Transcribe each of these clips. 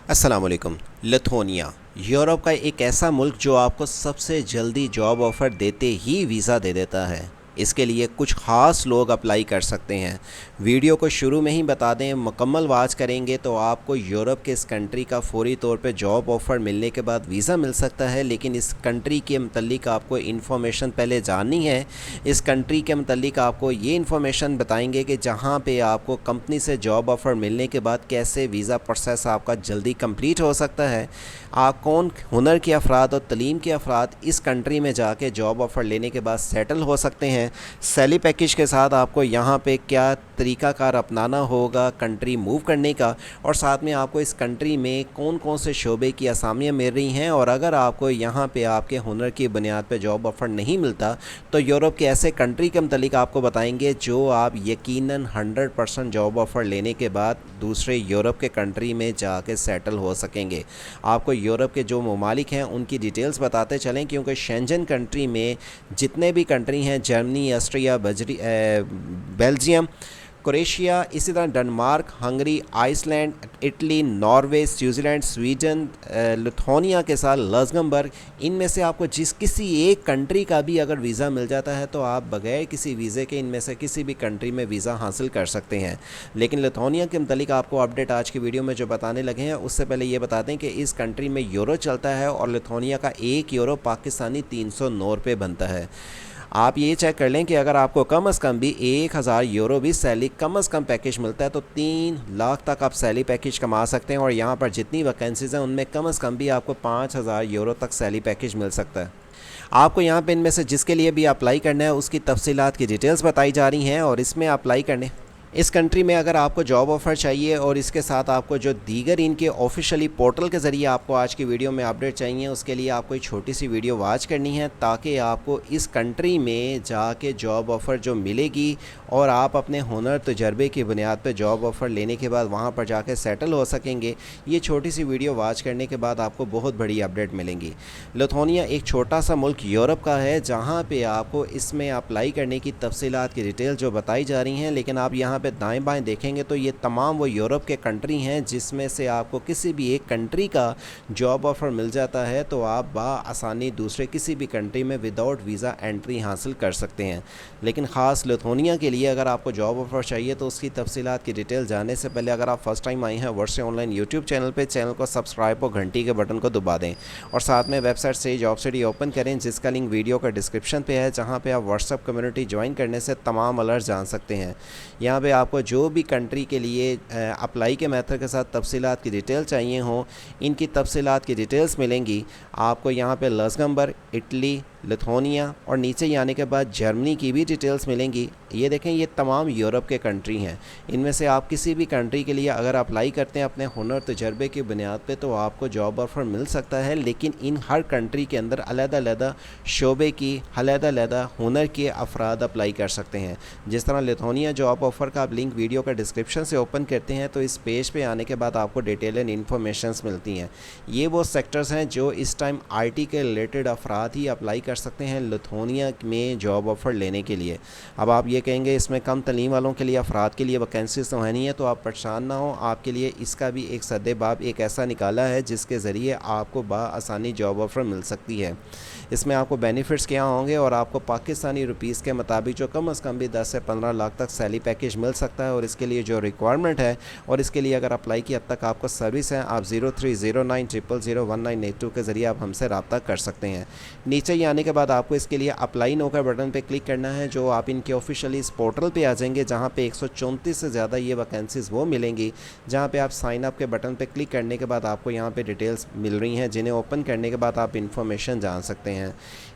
अस्सलाम वालेकुम। Lithuania Europe का एक ऐसा मुल्क जो आपको सबसे जल्दी जॉब ऑफ़र देते ही वीज़ा दे देता है। इसके लिए कुछ ख़ास लोग अप्लाई कर सकते हैं। वीडियो को शुरू में ही बता दें, मुकम्मल वाच करेंगे तो आपको यूरोप के इस कंट्री का फ़ौरी तौर पे जॉब ऑफ़र मिलने के बाद वीज़ा मिल सकता है। लेकिन इस कंट्री के मतलब आपको इन्फॉर्मेशन पहले जाननी है। इस कंट्री के मतलब आपको ये इन्फॉर्मेशन बताएंगे कि जहाँ पे आपको कंपनी से जॉब ऑफ़र मिलने के बाद कैसे वीज़ा प्रोसेस आपका जल्दी कंप्लीट हो सकता है। कौन हुनर के अफराद और तलीम के अफराद इस कंट्री में जाके जॉब ऑफ़र लेने के बाद सेटल हो सकते हैं। सैलरी पैकेज के साथ आपको यहाँ पे क्या तरीक़ाकार अपनाना होगा कंट्री मूव करने का, और साथ में आपको इस कंट्री में कौन कौन से शोबे की असामियाँ मिल रही हैं। और अगर आपको यहाँ पे आपके हुनर की बुनियाद पे जॉब ऑफ़र नहीं मिलता तो यूरोप के ऐसे कंट्री के मतलब आपको बताएंगे जो आप यकीनन 100% जॉब ऑफ़र लेने के बाद दूसरे यूरोप के कंट्री में जाके सेटल हो सकेंगे। आपको यूरोप के जो ममालिक हैं उनकी डिटेल्स बताते चलें, क्योंकि शेंजन कंट्री में जितने भी कंट्री हैं, जर्मनी, ऑस्ट्रिया, बेल्जियम, क्रोएशिया, इसी तरह Denmark, Hungary, Iceland, Italy, Norway, Switzerland, Sweden, Lithuania के साथ लग्जमबर्ग, इनमें से आपको जिस किसी एक कंट्री का भी अगर वीज़ा मिल जाता है तो आप बगैर किसी वीज़े के इनमें से किसी भी कंट्री में वीज़ा हासिल कर सकते हैं। लेकिन लिथुआनिया के मतलब आपको अपडेट आज की वीडियो में जो बताने लगे हैं, उससे पहले ये बता दें कि इस कंट्री में यूरो चलता है और लिथुआनिया का 1 यूरो पाकिस्तानी 309 रुपये बनता है। आप ये चेक कर लें कि अगर आपको कम अज़ कम भी 1000 यूरो भी सैलरी कम अज़ कम पैकेज मिलता है तो 3 लाख तक आप सैलरी पैकेज कमा सकते हैं। और यहाँ पर जितनी वैकेंसीज़ हैं उनमें कम अज़ कम भी आपको 5000 यूरो तक सैलरी पैकेज मिल सकता है। आपको यहाँ पे इनमें से जिसके लिए भी अप्लाई करना है उसकी तफसीलात की डिटेल्स बताई जा रही हैं। और इसमें अप्लाई करने इस कंट्री में अगर आपको जॉब ऑफ़र चाहिए और इसके साथ आपको जो दीगर इनके ऑफिशियली पोर्टल के ज़रिए आपको आज की वीडियो में अपडेट चाहिए, उसके लिए आपको एक छोटी सी वीडियो वॉच करनी है ताकि आपको इस कंट्री में जाके जॉब ऑफ़र जो मिलेगी और आप अपने हुनर तजर्बे की बुनियाद पर जॉब ऑफ़र लेने के बाद वहाँ पर जाके सेटल हो सकेंगे। ये छोटी सी वीडियो वॉच करने के बाद आपको बहुत बड़ी अपडेट मिलेंगी। लिथुआनिया एक छोटा सा मुल्क यूरोप का है जहाँ पे आपको इसमें अप्लाई करने की तफसीलात की डिटेल जो बताई जा रही हैं। लेकिन आप यहाँ पे दाएं बाएं देखेंगे तो ये तमाम वो यूरोप के कंट्री हैं जिसमें से आपको किसी भी एक कंट्री का जॉब ऑफ़र मिल जाता है तो आप आसानी दूसरे किसी भी कंट्री में विदाउट वीज़ा एंट्री हासिल कर सकते हैं। लेकिन ख़ास लिथुआनिया के लिए अगर आपको जॉब ऑफ़र चाहिए तो उसकी तफसीलात की डिटेल जानने से पहले अगर आप फर्स्ट टाइम आए हैं वर्ष ऑनलाइन यूट्यूब चैनल पर, चैनल को सब्सक्राइब और घंटी के बटन को दबा दें और साथ में वेबसाइट से जॉब सिटी ओपन करें जिसका लिंक वीडियो का डिस्क्रिप्शन पे है, जहाँ पे आप व्हाट्सएप कम्युनिटी ज्वाइन करने से तमाम अलर्ट जान सकते हैं। यहाँ पे आपको जो भी कंट्री के लिए अप्लाई के मेथड के साथ तफसीलात की डिटेल चाहिए हों, इनकी तफसीलात की डिटेल्स मिलेंगी आपको यहाँ पे लग्जमबर्ग, इटली, लिथुआनिया और नीचे ही आने के बाद जर्मनी की भी डिटेल्स मिलेंगी। ये देखें, ये तमाम यूरोप के कंट्री हैं। इनमें से आप किसी भी कंट्री के लिए अगर अप्लाई करते हैं अपने हुनर तजर्बे की बुनियाद पे तो आपको जॉब ऑफ़र मिल सकता है। लेकिन इन हर कंट्री के अंदर अलग-अलग शोबे की अलग-अलग हुनर के अफराद अप्लाई कर सकते हैं। जिस तरह लिथुआनिया जॉब ऑफ़र का आप लिंक वीडियो का डिस्क्रिप्शन से ओपन करते हैं तो इस पेज पे आने के बाद आपको डिटेल एंड इन्फॉर्मेशंस मिलती हैं। ये वो सेक्टर्स हैं जो इस टाइम आईटी के रिलेटेड अफराद ही अप्लाई कर सकते हैं लिथुआनिया में जॉब ऑफ़र लेने के लिए। अब आप ये कहेंगे इसमें कम तलीम वालों के लिए, अफराद के लिए वैकेंसीज तो है नहीं है, तो आप परेशान ना हो, आपके लिए इसका भी एक सद्देबाब एक ऐसा निकाला है जिसके ज़रिए आपको आसानी जॉब ऑफ़र मिल सकती है। इसमें आपको बेनिफिट्स क्या होंगे और आपको पाकिस्तानी रुपीस के मुताबिक जो कम अज़ कम भी 10 से 15 लाख तक सैलरी पैकेज मिल सकता है। और इसके लिए जो रिक्वायरमेंट है और इसके लिए अगर अप्लाई की अब तक आपको सर्विस है, आप 0309001982 के ज़रिए आप हमसे रब्ता कर सकते हैं। नीचे ही आने के बाद आपको इसके लिए अप्लाई नो का बटन पे क्लिक करना है, जो आप इनके ऑफिशियली इस पोर्टल पे आ जाएंगे जहाँ पे 134 से ज़्यादा ये वैकेंसीज़ वो मिलेंगी, जहाँ पे आप साइन अप के बटन पे क्लिक करने के बाद आपको यहाँ पे डिटेल्स मिल रही हैं जिन्हें ओपन करने के बाद आप इन्फॉर्मेशन जान सकते हैं।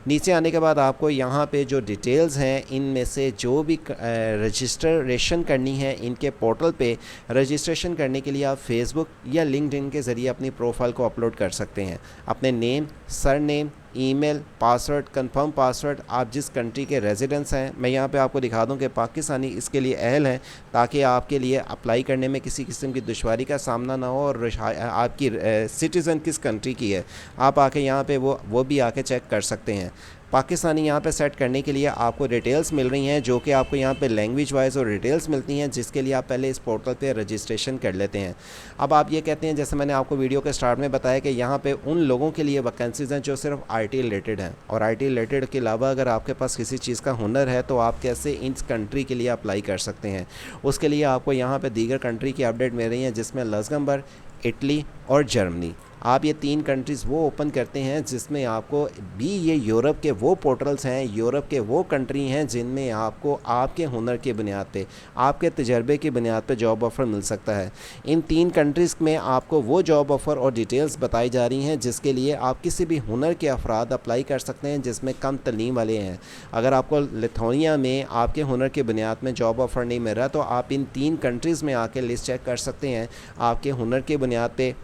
नीचे आने के बाद आपको यहाँ पे जो डिटेल्स हैं इनमें से जो भी रजिस्ट्रेशन करनी है इनके पोर्टल पे, रजिस्ट्रेशन करने के लिए आप फेसबुक या लिंक्डइन के ज़रिए अपनी प्रोफाइल को अपलोड कर सकते हैं। अपने name, surname, email, password, confirm password, आप जिस कंट्री के रेजिडेंट्स हैं, मैं यहाँ पे आपको दिखा दूँ कि पाकिस्तानी इसके लिए अहल हैं ताकि आपके लिए अप्लाई करने में किसी किस्म की दुश्वारी का सामना ना हो। और आपकी सिटीज़न किस कंट्री की है आप आके यहाँ पे वो भी आके चेक कर सकते हैं। पाकिस्तानी यहाँ पे सेट करने के लिए आपको डिटेल्स मिल रही हैं, जो कि आपको यहाँ पे लैंग्वेज वाइज और डिटेल्स मिलती हैं, जिसके लिए आप पहले इस पोर्टल पे रजिस्ट्रेशन कर लेते हैं। अब आप ये कहते हैं, जैसे मैंने आपको वीडियो के स्टार्ट में बताया कि यहाँ पे उन लोगों के लिए वैकेंसीज़ हैं जो सिर्फ IT रिलेटेड हैं, और IT रिलेटेड के अलावा अगर आपके पास किसी चीज़ का हुनर है तो आप कैसे इस कंट्री के लिए अप्लाई कर सकते हैं। उसके लिए आपको यहाँ पे दीगर कंट्री की अपडेट मिल रही है, जिसमें लग्जमबर्ग, इटली और जर्मनी। आप ये 3 कंट्रीज़ वो ओपन करते हैं जिसमें आपको भी ये यूरोप के वो पोर्टल्स हैं, यूरोप के वो कंट्री हैं जिनमें आपको आपके हुनर की बुनियाद पे, आपके तजर्बे की बुनियाद पे जॉब ऑफ़र मिल सकता है। इन 3 कंट्रीज़ में आपको वो जॉब ऑफ़र और डिटेल्स बताई जा रही हैं जिसके लिए आप किसी भी हुनर के अफराद अप्लाई कर सकते हैं जिसमें कम तलीम वाले हैं। अगर आपको लिथुआनिया में आपके हुनर की बुनियाद में जॉब ऑफ़र नहीं मिल रहा तो आप इन 3 कंट्रीज़ में आके लिस्ट चेक कर सकते हैं आपके हुनर की बुनियाद पे।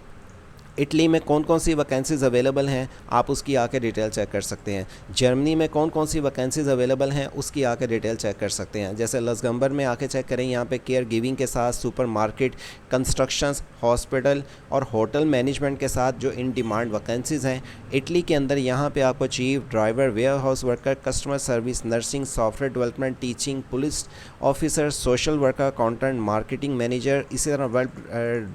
इटली में कौन कौन सी वैकेंसीज़ अवेलेबल हैं आप उसकी आके डिटेल चेक कर सकते हैं। जर्मनी में कौन कौन सी वैकेंसीज़ अवेलेबल हैं उसकी आके डिटेल चेक कर सकते हैं। जैसे लग्जमबर्ग में आके चेक करें, यहाँ पे केयर गिविंग के साथ सुपरमार्केट, कंस्ट्रक्शंस, हॉस्पिटल और होटल मैनेजमेंट के साथ जो इन डिमांड वैकेंसीज़ हैं। इटली के अंदर यहाँ पे आपको chief, driver, warehouse worker, customer service, nursing, software development, teaching, police officer, social worker, accountant, marketing manager, इसी तरह वेब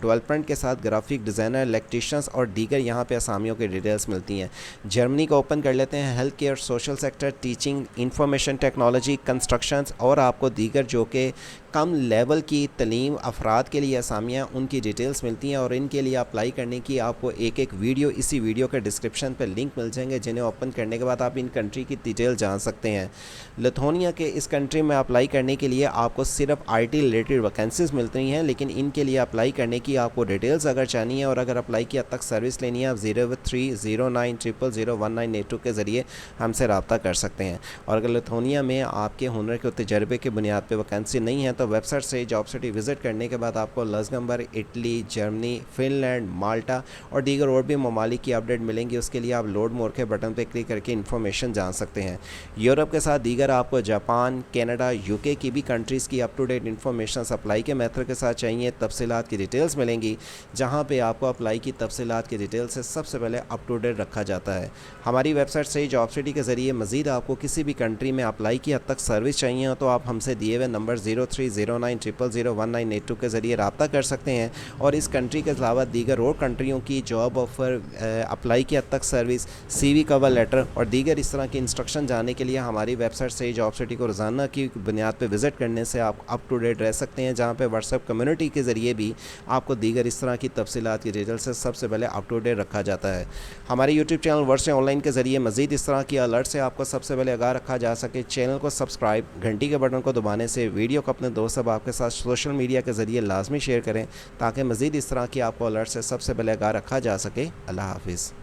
डेवलपमेंट के साथ ग्राफिक डिज़ाइनर, इलेक्ट्रीशियन और दीगर यहाँ पे असामियों की डिटेल्स मिलती हैं। जर्मनी को ओपन कर लेते हैं। Health care, social sector, teaching, information technology, constructions और आपको दीगर जो कि कम लेवल की तलीम अफराद के लिए असामियाँ, उनकी डिटेल्स मिलती हैं, और इनके लिए अप्लाई करने की आपको एक वीडियो इसी वीडियो के डिस्क्रिप्शन पर लिंक मिल जाएंगे, जिन्हें ओपन करने के बाद आप इन कंट्री की डिटेल जान सकते हैं। लिथुआनिया के इस कंट्री में अप्लाई करने के लिए आपको सिर्फ IT रिलेटेड वैकेंसीज़ मिलती हैं, लेकिन इनके लिए अप्लाई करने की आपको डिटेल्स अगर चाहिए और अगर अप्लाई किया तक सर्विस लेनी है, आप 0309001982 के ज़रिए हमसे रब्ता कर सकते हैं। और अगर लिथुआनिया में आपके हुनर के तजर्बे की बुनियाद पर वैकेंसी नहीं है तो वेबसाइट से जॉब सिटी विज़िट करने के बाद आपको लग्जमबर्ग, इटली, जर्मनी, फिनलैंड, माल्टा और दीगर और भी ममालिक की अपडेट मिलेंगी। उसके लिए आप लोड मोर के बटन पर क्लिक करके इन्फॉर्मेशन जान सकते हैं। यूरोप के साथ दीगर आपको जापान, कनाडा, UK की भी कंट्रीज़ की up to date information apply के मेथड के साथ चाहिए, तफसीलात की डिटेल्स मिलेंगी, जहाँ पे आपको अप्लाई की तफसीलात की डिटेल से सबसे पहले अप टू डेट रखा जाता है। हमारी वेबसाइट से जॉब सिटी के ज़रिए मज़ीद आपको किसी भी कंट्री में अप्लाई की हद तक सर्विस चाहिए हो तो आप हमसे दिए हुए नंबर 0309001982 के ज़रिए रब्ता कर सकते हैं। और इस कंट्री के अलावा दीगर और कंट्रियों की जॉब ऑफ़र, अप्लाई की हद तक सर्विस, CV कवर लेटर और दीगर इस तरह की इंस्ट्रक्शन जानने के लिए हमारी वेबसाइट से जॉब सिटी को रोज़ाना की बुनियाद पर विज़िट करने से आप अप टू डेट रह सकते हैं, जहाँ पे व्हाट्सएप कम्युनिटी के ज़रिए भी आपको दीगर इस तरह की तफसीलात की डिटेल से सबसे पहले अप टू डेट रखा जाता है। हमारे YouTube चैनल वर्ष ऑनलाइन के ज़रिए मज़ीद इस तरह की अलर्ट से आपको सबसे पहले आगाह रखा जा सके। चैनल को सब्सक्राइब, घंटी के बटन को दबाने से, वीडियो को अपने दोस्त अब आपके साथ सोशल मीडिया के ज़रिए लाजमी शेयर करें ताकि मज़ीद इस तरह की आपको अलर्ट से सबसे पहले आगाह रखा जा सके। अल्लाह हाफिज़।